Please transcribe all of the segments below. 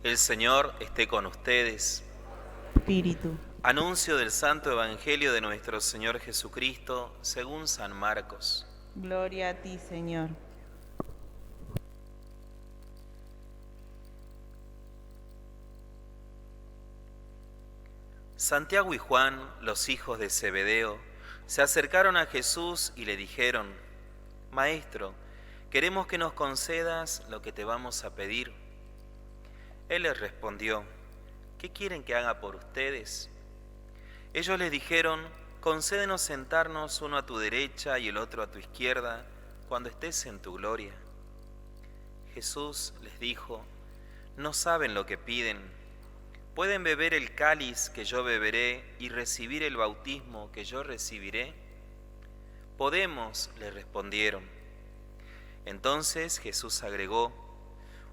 El Señor esté con ustedes. Espíritu. Anuncio del Santo Evangelio de nuestro Señor Jesucristo según San Marcos. Gloria a ti, Señor. Santiago y Juan, los hijos de Zebedeo, se acercaron a Jesús y le dijeron: Maestro, queremos que nos concedas lo que te vamos a pedir. Él les respondió: ¿Qué quieren que haga por ustedes? Ellos les dijeron: Concédenos sentarnos uno a tu derecha y el otro a tu izquierda, cuando estés en tu gloria. Jesús les dijo: No saben lo que piden. ¿Pueden beber el cáliz que yo beberé y recibir el bautismo que yo recibiré? Podemos, le respondieron. Entonces Jesús agregó: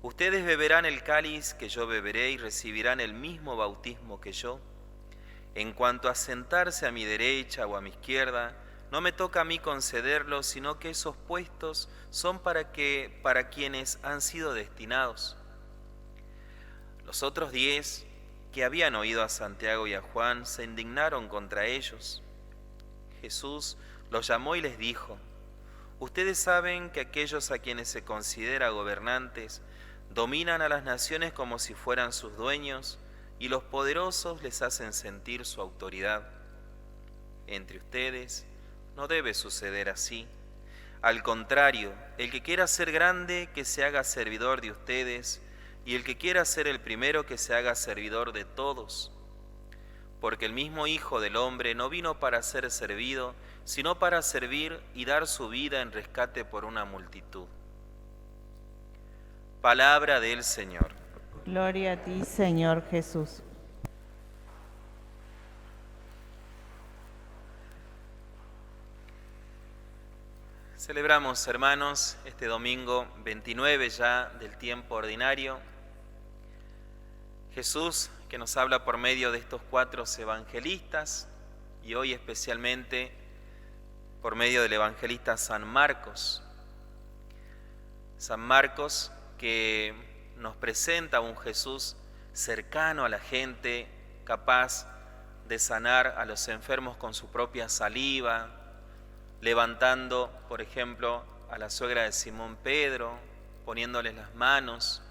Ustedes beberán el cáliz que yo beberé y recibirán el mismo bautismo que yo. En cuanto a sentarse a mi derecha o a mi izquierda, no me toca a mí concederlo, sino que esos puestos son para quienes han sido destinados. Los otros 10 que habían oído a Santiago y a Juan se indignaron contra ellos. Jesús los llamó y les dijo: Ustedes saben que aquellos a quienes se considera gobernantes dominan a las naciones como si fueran sus dueños, y los poderosos les hacen sentir su autoridad. Entre ustedes no debe suceder así. Al contrario, el que quiera ser grande, que se haga servidor de ustedes, y el que quiera ser el primero, que se haga servidor de todos. Porque el mismo Hijo del Hombre no vino para ser servido, sino para servir y dar su vida en rescate por una multitud. Palabra del Señor. Gloria a ti, Señor Jesús. Celebramos, hermanos, este domingo 29 ya del tiempo ordinario. Jesús, que nos habla por medio de estos 4 evangelistas, y hoy especialmente por medio del evangelista San Marcos. San Marcos, que nos presenta a un Jesús cercano a la gente, capaz de sanar a los enfermos con su propia saliva, levantando, por ejemplo, a la suegra de Simón Pedro, poniéndoles las manos.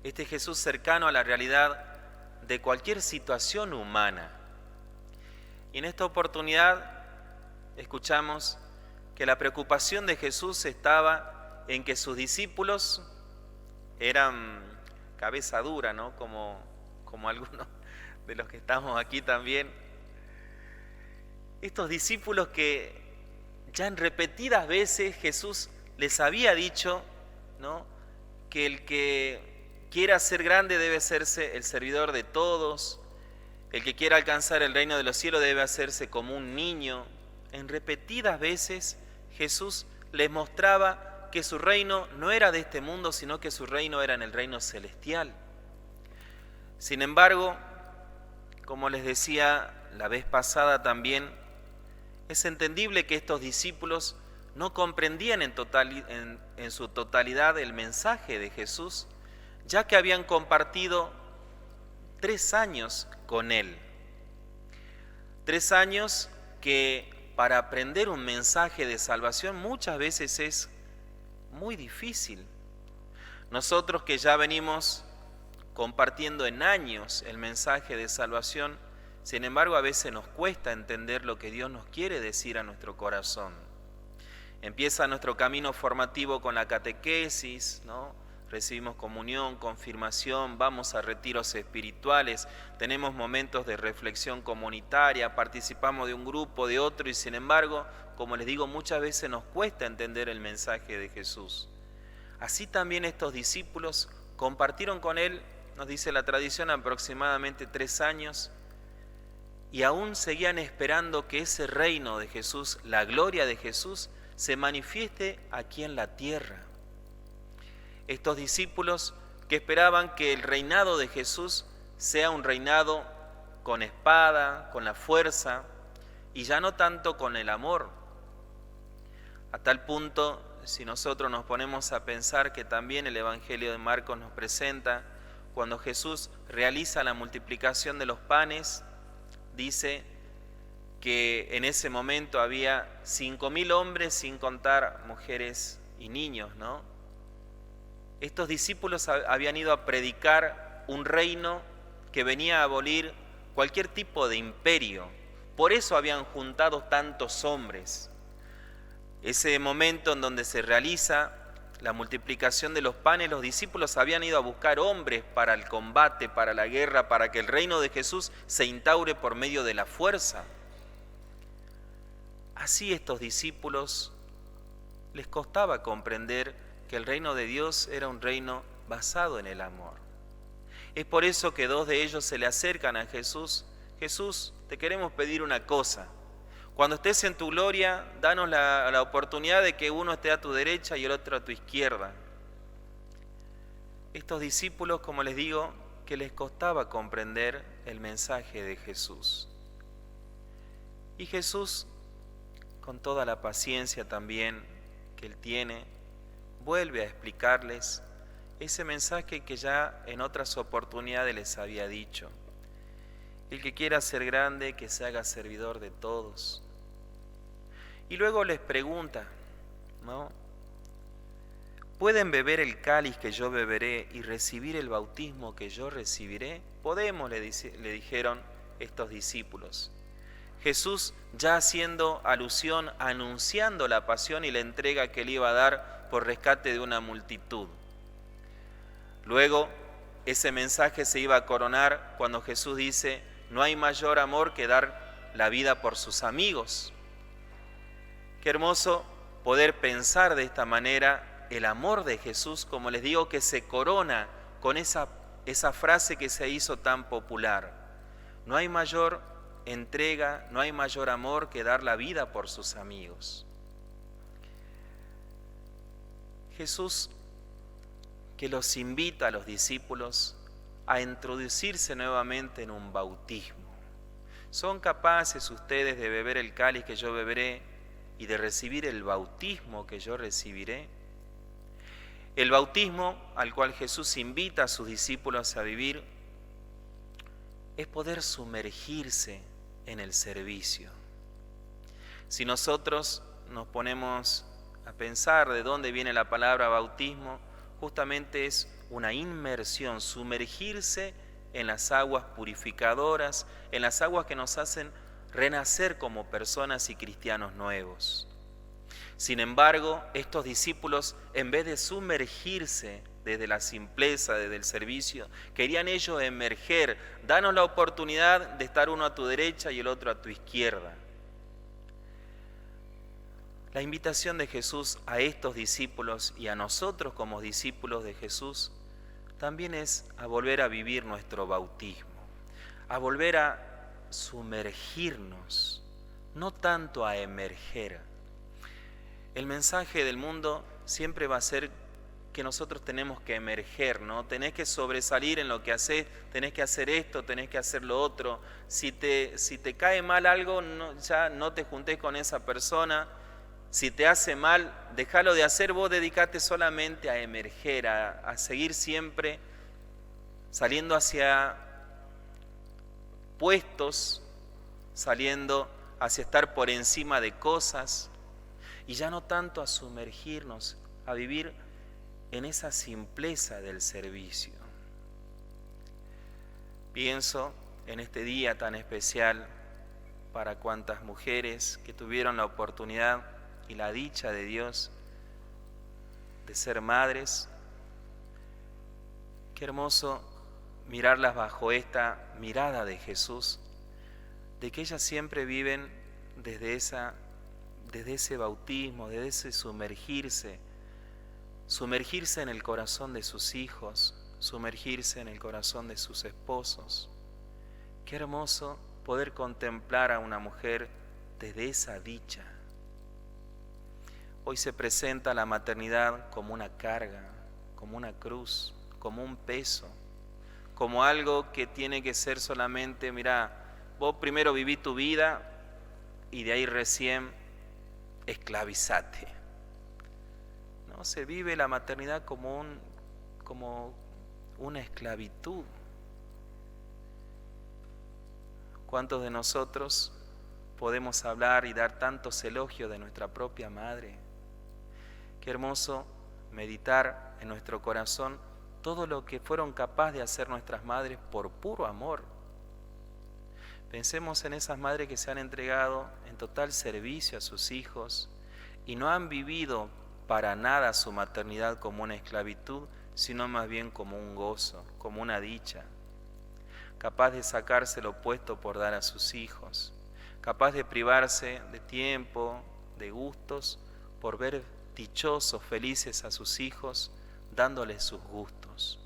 Este Jesús cercano a la realidad de cualquier situación humana. Y en esta oportunidad escuchamos que la preocupación de Jesús estaba en que sus discípulos eran cabeza dura, ¿no? Como algunos de los que estamos aquí también. Estos discípulos que ya en repetidas veces Jesús les había dicho, ¿no?, que el que quiera ser grande debe hacerse el servidor de todos, el que quiera alcanzar el reino de los cielos debe hacerse como un niño. En repetidas veces Jesús les mostraba que su reino no era de este mundo, sino que su reino era en el reino celestial. Sin embargo, como les decía la vez pasada también, es entendible que estos discípulos no comprendían en su totalidad el mensaje de Jesús, ya que habían compartido 3 años con Él. 3 años que para aprender un mensaje de salvación muchas veces es muy difícil. Nosotros que ya venimos compartiendo en años el mensaje de salvación, sin embargo, a veces nos cuesta entender lo que Dios nos quiere decir a nuestro corazón. Empieza nuestro camino formativo con la catequesis, ¿no? Recibimos comunión, confirmación, vamos a retiros espirituales, tenemos momentos de reflexión comunitaria, participamos de un grupo, de otro, y sin embargo, como les digo, muchas veces nos cuesta entender el mensaje de Jesús. Así también estos discípulos compartieron con Él, nos dice la tradición, aproximadamente 3 años, y aún seguían esperando que ese reino de Jesús, la gloria de Jesús, se manifieste aquí en la tierra. Estos discípulos que esperaban que el reinado de Jesús sea un reinado con espada, con la fuerza, y ya no tanto con el amor. A tal punto, si nosotros nos ponemos a pensar que también el Evangelio de Marcos nos presenta cuando Jesús realiza la multiplicación de los panes, dice que en ese momento había 5.000 hombres, sin contar mujeres y niños, ¿no? Estos discípulos habían ido a predicar un reino que venía a abolir cualquier tipo de imperio. Por eso habían juntado tantos hombres. Ese momento en donde se realiza la multiplicación de los panes, los discípulos habían ido a buscar hombres para el combate, para la guerra, para que el reino de Jesús se instaure por medio de la fuerza. Así estos discípulos les costaba comprender que el reino de Dios era un reino basado en el amor. Es por eso que dos de ellos se le acercan a Jesús. Jesús, te queremos pedir una cosa. Cuando estés en tu gloria, danos la oportunidad de que uno esté a tu derecha y el otro a tu izquierda. Estos discípulos, como les digo, que les costaba comprender el mensaje de Jesús. Y Jesús, con toda la paciencia también que Él tiene, vuelve a explicarles ese mensaje que ya en otras oportunidades les había dicho. El que quiera ser grande, que se haga servidor de todos. Y luego les pregunta, ¿no? ¿Pueden beber el cáliz que yo beberé y recibir el bautismo que yo recibiré? Podemos, le dijeron estos discípulos. Jesús, ya haciendo alusión, anunciando la pasión y la entrega que Él iba a dar por rescate de una multitud. Luego, ese mensaje se iba a coronar cuando Jesús dice, no hay mayor amor que dar la vida por sus amigos. Qué hermoso poder pensar de esta manera el amor de Jesús, como les digo, que se corona con esa frase que se hizo tan popular. No hay mayor entrega, no hay mayor amor que dar la vida por sus amigos. Jesús que los invita a los discípulos a introducirse nuevamente en un bautismo. ¿Son capaces ustedes de beber el cáliz que yo beberé y de recibir el bautismo que yo recibiré? El bautismo al cual Jesús invita a sus discípulos a vivir es poder sumergirse en el servicio. Si nosotros nos ponemos a pensar de dónde viene la palabra bautismo, justamente es una inmersión, sumergirse en las aguas purificadoras, en las aguas que nos hacen renacer como personas y cristianos nuevos. Sin embargo, estos discípulos, en vez de sumergirse desde la simpleza, desde el servicio, querían ellos emerger, danos la oportunidad de estar uno a tu derecha y el otro a tu izquierda. La invitación de Jesús a estos discípulos y a nosotros como discípulos de Jesús también es a volver a vivir nuestro bautismo, a volver a sumergirnos, no tanto a emerger. El mensaje del mundo siempre va a ser que nosotros tenemos que emerger, ¿no? Tenés que sobresalir en lo que haces, tenés que hacer esto, tenés que hacer lo otro. Si te cae mal algo, ya no te juntés con esa persona. Si te hace mal, déjalo de hacer, vos dedicate solamente a emerger, a seguir siempre saliendo hacia puestos, saliendo hacia estar por encima de cosas y ya no tanto a sumergirnos, a vivir en esa simpleza del servicio. Pienso en este día tan especial para cuantas mujeres que tuvieron la oportunidad y la dicha de Dios de ser madres. Qué hermoso mirarlas bajo esta mirada de Jesús, de que ellas siempre viven desde ese bautismo, desde ese sumergirse en el corazón de sus hijos, sumergirse en el corazón de sus esposos. Qué hermoso poder contemplar a una mujer desde esa dicha. Hoy se presenta la maternidad como una carga, como una cruz, como un peso, como algo que tiene que ser solamente, mira, vos primero viví tu vida y de ahí recién esclavizate. No, se vive la maternidad como una esclavitud. ¿Cuántos de nosotros podemos hablar y dar tantos elogios de nuestra propia madre? Qué hermoso meditar en nuestro corazón todo lo que fueron capaces de hacer nuestras madres por puro amor. Pensemos en esas madres que se han entregado en total servicio a sus hijos y no han vivido para nada su maternidad como una esclavitud, sino más bien como un gozo, como una dicha. Capaz de sacarse lo opuesto por dar a sus hijos, capaz de privarse de tiempo, de gustos, por ver dichosos, felices a sus hijos, dándoles sus gustos.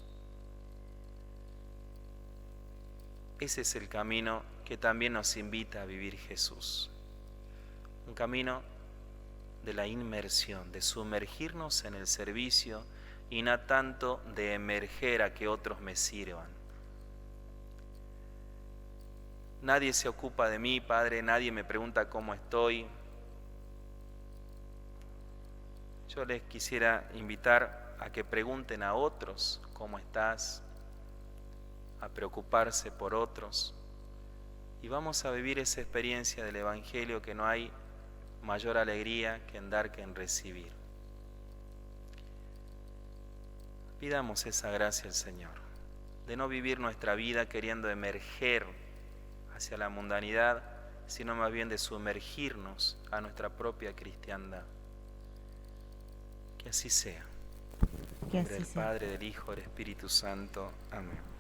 Ese es el camino que también nos invita a vivir Jesús. Un camino de la inmersión, de sumergirnos en el servicio y no tanto de emerger a que otros me sirvan. Nadie se ocupa de mí, Padre, nadie me pregunta cómo estoy. Yo les quisiera invitar a que pregunten a otros cómo estás, a preocuparse por otros. Y vamos a vivir esa experiencia del Evangelio, que no hay mayor alegría que en dar que en recibir. Pidamos esa gracia al Señor, de no vivir nuestra vida queriendo emerger hacia la mundanidad, sino más bien de sumergirnos a nuestra propia cristiandad. Que así sea. Que En nombre así del sea. Padre, del Hijo, del Espíritu Santo. Amén.